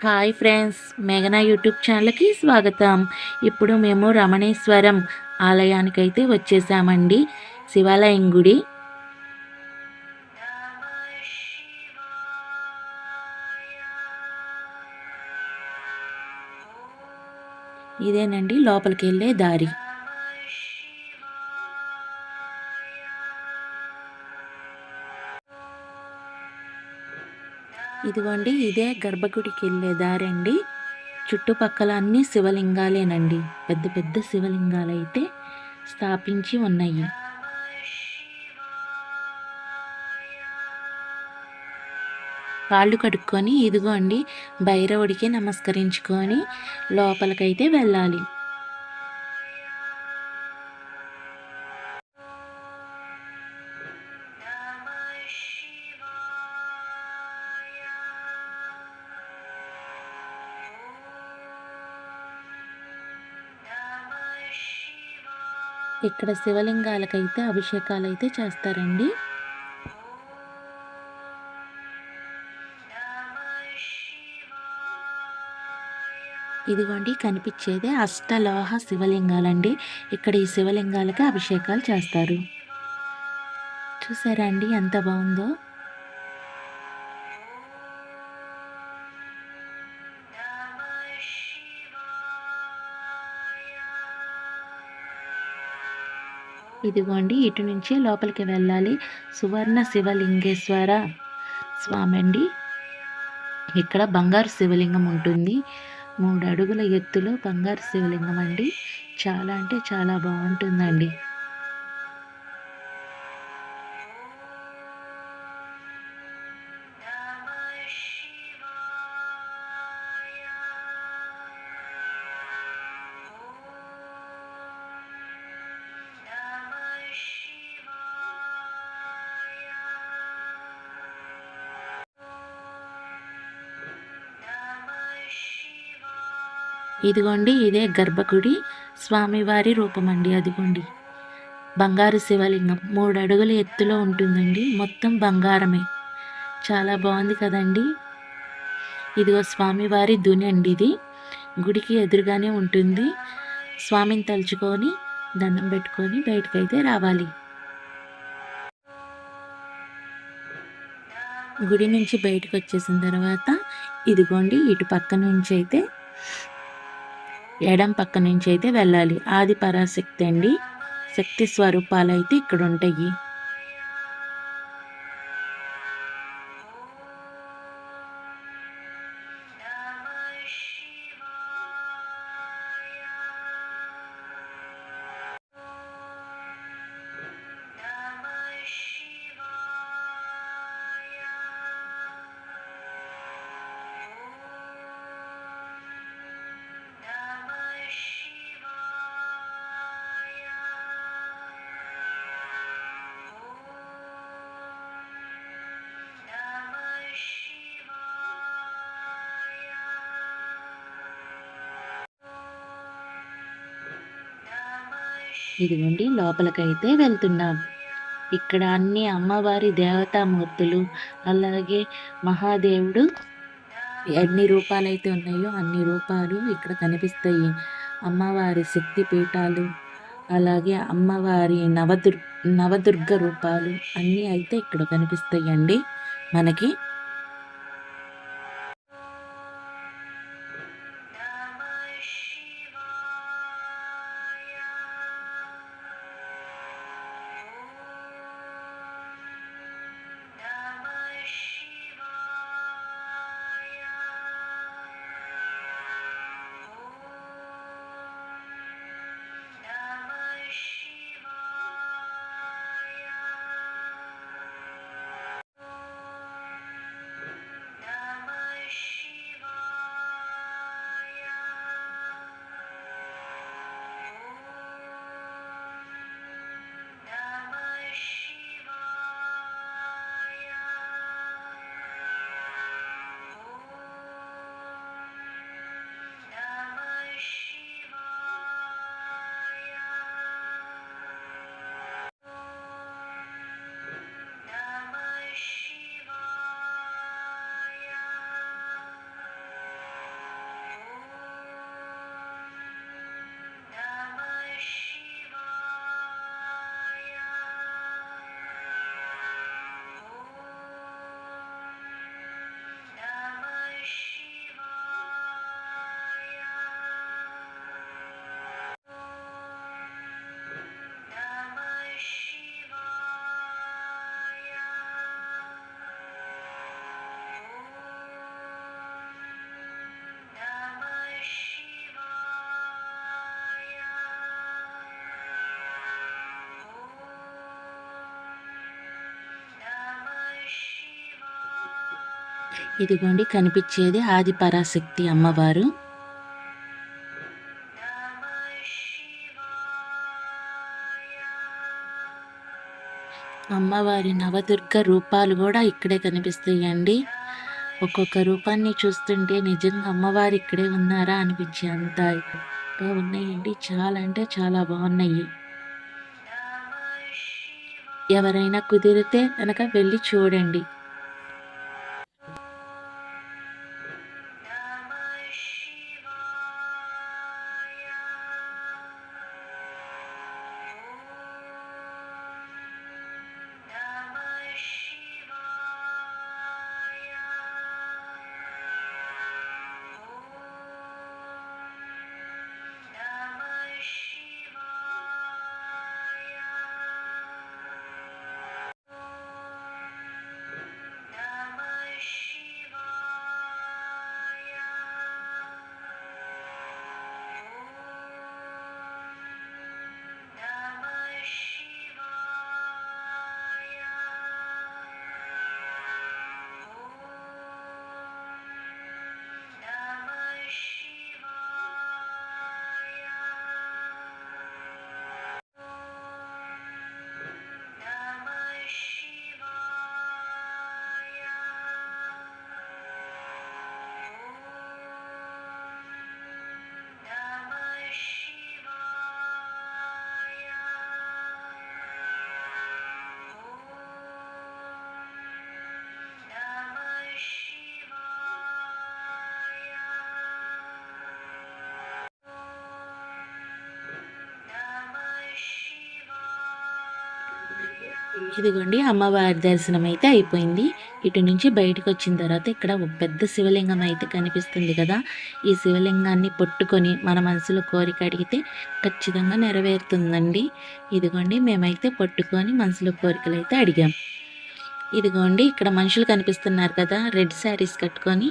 Hi friends, మేఘనా YouTube ఛానల్కి స్వాగతం. ఇప్పుడు మేము రమణేశ్వరం ఆలయానికైతే వచ్చేసామండి. శివాలయం గుడి. ఇదేనండి లోపలికి వెళ్ళే దారి. ఇదిగోండి, ఇదే గర్భగుడికి వెళ్ళే దారండి. చుట్టుపక్కల అన్ని శివలింగాలేనండి. పెద్ద పెద్ద శివలింగాలు అయితే స్థాపించి ఉన్నాయి. కాళ్ళు కడుక్కొని ఇదిగోండి భైరవుడికి నమస్కరించుకొని లోపలికైతే వెళ్ళాలి. ఇక్కడ శివలింగాలకైతే అభిషేకాలు అయితే చేస్తారండి. ఇదిగోండి కనిపించేదే అష్టలోహ శివలింగాలండి. ఇక్కడ ఈ శివలింగాలకి అభిషేకాలు చేస్తారు. చూసారా అండి ఎంత బాగుందో. ఇదిగోండి ఇటు నుంచి లోపలికి వెళ్ళాలి. సువర్ణ శివలింగేశ్వర స్వామి అండి. ఇక్కడ బంగారు శివలింగం ఉంటుంది. 3 అడుగుల ఎత్తులో బంగారు శివలింగం అండి. చాలా అంటే చాలా బాగుంటుందండి. ఇదిగోండి ఇదే గర్భగుడి. స్వామివారి రూపమండి. అదిగోండి బంగారు శివలింగం 3 అడుగుల ఎత్తులో ఉంటుందండి. మొత్తం బంగారమే. చాలా బాగుంది కదండి. ఇదిగో స్వామివారి దుని అండి. ఇది గుడికి ఎదురుగానే ఉంటుంది. స్వామిని తలుచుకొని దండం పెట్టుకొని బయటకైతే రావాలి. గుడి నుంచి బయటకు వచ్చేసిన తర్వాత ఇదిగోండి ఇటు పక్క నుంచి అయితే ఎడం పక్క నుంచి అయితే వెళ్ళాలి. ఆది పరాశక్తి అండి. శక్తి స్వరూపాలు అయితే ఇక్కడ ఉంటాయి. ఇదిగోండి లోపలికైతే వెళ్తున్నాం. ఇక్కడ అన్ని అమ్మవారి దేవతామూర్తులు, అలాగే మహాదేవుడు ఎన్ని రూపాలైతే ఉన్నాయో అన్ని రూపాలు ఇక్కడ కనిపిస్తాయి. అమ్మవారి శక్తి పీఠాలు, అలాగే అమ్మవారి నవదుర్గ రూపాలు అన్నీ అయితే ఇక్కడ కనిపిస్తాయండి మనకి. ఇదిగోండి కనిపించేది ఆది పరాశక్తి అమ్మవారు. అమ్మవారి నవదుర్గ రూపాలు కూడా ఇక్కడే కనిపిస్తాయండి. ఒక్కొక్క రూపాన్ని చూస్తుంటే నిజంగా అమ్మవారు ఇక్కడే ఉన్నారా అనిపించే అంత ఉన్నాయండి. చాలా అంటే చాలా బాగున్నాయి. ఎవరైనా కుదిరితే కనుక వెళ్ళి చూడండి. ఇదిగోండి అమ్మవారి దర్శనం అయితే అయిపోయింది. ఇటు నుంచి బయటకు వచ్చిన తర్వాత ఇక్కడ ఒక పెద్ద శివలింగం అయితే కనిపిస్తుంది కదా. ఈ శివలింగాన్ని పట్టుకొని మన మనసులో కోరిక అడిగితే ఖచ్చితంగా నెరవేరుతుందండి. ఇదిగోండి మేమైతే పట్టుకొని మనసులో కోరికలు అయితే అడిగాం. ఇదిగోండి ఇక్కడ మనుషులు కనిపిస్తున్నారు కదా, రెడ్ శారీస్ కట్టుకొని,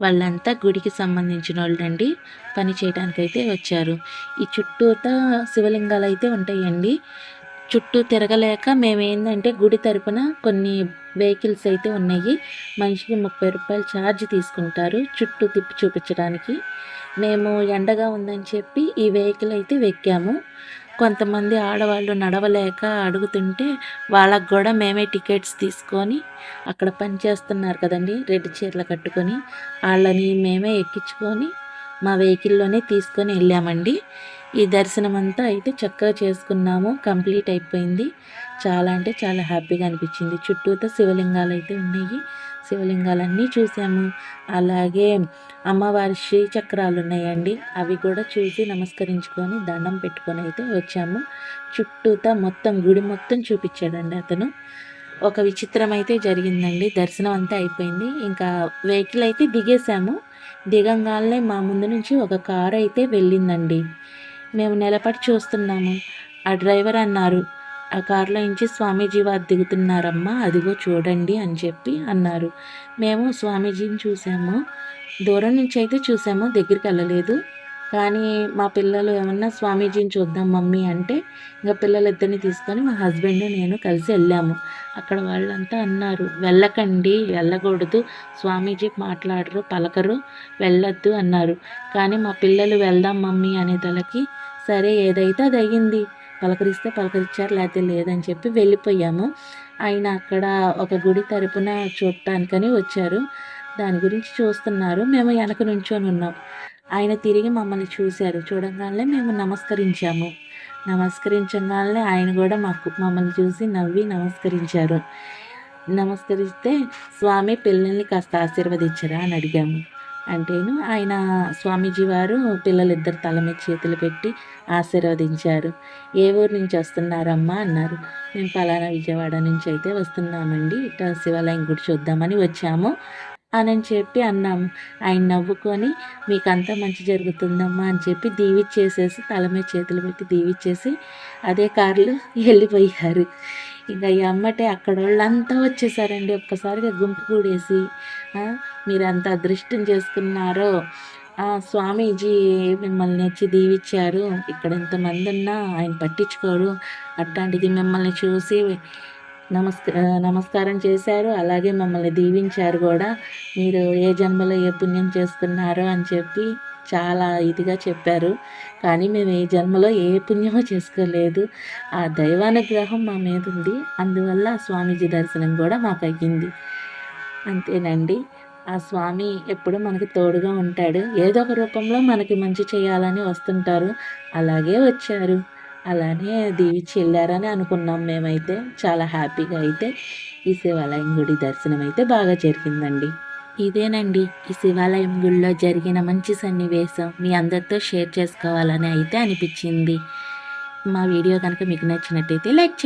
వాళ్ళంతా గుడికి సంబంధించిన వాళ్ళండి. పని చేయడానికైతే వచ్చారు. ఈ చుట్టూతా శివలింగాలు అయితే ఉంటాయండి. చుట్టూ తిరగలేక మేమేందంటే గుడి తరపున కొన్ని వెహికల్స్ అయితే ఉన్నాయి. మనిషికి 30 రూపాయలు ఛార్జ్ తీసుకుంటారు చుట్టూ తిప్పి చూపించడానికి. మేము ఎండగా ఉందని చెప్పి ఈ వెహికల్ అయితే వెక్కాము. కొంతమంది ఆడవాళ్ళు నడవలేక అడుగుతుంటే వాళ్ళకు కూడా మేమే టికెట్స్ తీసుకొని, అక్కడ పని చేస్తున్నారు కదండి రెడ్ చీరలు కట్టుకొని, వాళ్ళని మేమే ఎక్కించుకొని మా వెహికల్లోనే తీసుకొని వెళ్ళామండి. ఈ దర్శనం అంతా అయితే చక్కగా చేసుకున్నాము. కంప్లీట్ అయిపోయింది. చాలా అంటే చాలా హ్యాపీగా అనిపించింది. చుట్టూతో శివలింగాలు అయితే ఉన్నాయి. శివలింగాలన్నీ చూసాము. అలాగే అమ్మవారి శ్రీచక్రాలు ఉన్నాయండి. అవి కూడా చూసి నమస్కరించుకొని దండం పెట్టుకొని అయితే వచ్చాము. చుట్టూతా మొత్తం గుడి మొత్తం చూపించాడండి అతను. ఒక విచిత్రం అయితే జరిగిందండి. దర్శనం అంతా అయిపోయింది. ఇంకా వెహికల్ అయితే దిగేసాము. దిగంగానే మా ముందు నుంచి ఒక కారు అయితే వెళ్ళిందండి. మేము నిలబడి చూస్తున్నాము. ఆ డ్రైవర్ అన్నారు, ఆ కారులో నుంచి స్వామీజీ వారు దిగుతున్నారమ్మా, అదిగో చూడండి అని చెప్పి అన్నారు. మేము స్వామీజీని చూసాము. దూరం నుంచి అయితే చూసాము, దగ్గరికి వెళ్ళలేదు. కానీ మా పిల్లలు ఏమన్నా స్వామీజీని చూద్దాం మమ్మీ అంటే, ఇంకా పిల్లలిద్దరిని తీసుకొని మా హస్బెండ్ నేను కలిసి వెళ్ళాము. అక్కడ వాళ్ళంతా అన్నారు, వెళ్ళకండి, వెళ్ళకూడదు, స్వామీజీ మాట్లాడరు, పలకరు, వెళ్ళొద్దు అన్నారు. కానీ మా పిల్లలు వెళ్దాం మమ్మీ అనేతలకి సరే ఏదైతే అది అయ్యింది, పలకరిస్తే పలకరించారు, లేకపోతే లేదని చెప్పి వెళ్ళిపోయాము. ఆయన అక్కడ ఒక గుడి తరపున చూడటానికని వచ్చారు. దాని గురించి చూస్తున్నారు. మేము వెనక నుంచొని ఉన్నాం. ఆయన తిరిగి మమ్మల్ని చూశారు. చూడంగానే మేము నమస్కరించాము. నమస్కరించగానే ఆయన కూడా మమ్మల్ని చూసి నవ్వి నమస్కరించారు. నమస్కరిస్తే స్వామి పిల్లల్ని కాస్త ఆశీర్వదించరా అని అడిగాము. అంటేను ఆయన స్వామీజీ వారు పిల్లలిద్దరు తల మీద చేతులు పెట్టి ఆశీర్వదించారు. ఏ ఊరు నుంచి వస్తున్నారమ్మా అన్నారు. మేము పలానా విజయవాడ నుంచి అయితే వస్తున్నామండి, ఇట్లా శివాలయం గుడి చూద్దామని వచ్చాము అని చెప్పి అన్నాము. ఆయన నవ్వుకొని మీకు అంతా మంచి జరుగుతుందమ్మా అని చెప్పి దీవిచ్చేసేసి తల మీద చేతులు పెట్టి దీవిచ్చేసి అదే కారులో వెళ్ళిపోయారు. ఇంకా అమ్మటే అక్కడ వాళ్ళంతా వచ్చేసారండి. ఒక్కసారిగా గుంపు కూడేసి మీరు అంత అదృష్టం చేసుకున్నారో, స్వామీజీ మిమ్మల్ని వచ్చి దీవిచ్చారు, ఇక్కడ ఎంతమంది ఉన్నా ఆయన పట్టించుకోరు, అట్లాంటిది మిమ్మల్ని చూసి నమస్కారం చేశారు. అలాగే మమ్మల్ని దీవించారు కూడా. మీరు ఏ జన్మలో ఏ పుణ్యం చేసుకున్నారో అని చెప్పి చాలా ఇదిగా చెప్పారు. కానీ మేము ఏ జన్మలో ఏ పుణ్యమో చేసుకోలేదు. ఆ దైవానుగ్రహం మా మీద ఉంది. అందువల్ల స్వామీజీ దర్శనం కూడా మాకు అయ్యింది. అంతేనండి. ఆ స్వామి ఎప్పుడూ మనకి తోడుగా ఉంటాడు. ఏదో ఒక రూపంలో మనకి మంచి చేయాలని వస్తుంటారు. అలాగే వచ్చారు. అలానే దీవించి వెళ్ళారని అనుకున్నాం మేమైతే. చాలా హ్యాపీగా అయితే ఈ శివాలయం గుడి దర్శనం అయితే బాగా జరిగిందండి. ఇదేనండి ఈ శివాలయం గుడిలో జరిగిన మంచి సన్నివేశం మీ అందరితో షేర్ చేసుకోవాలని అయితే అనిపించింది. మా వీడియో కనుక మీకు నచ్చినట్టయితే లైక్ చేయండి.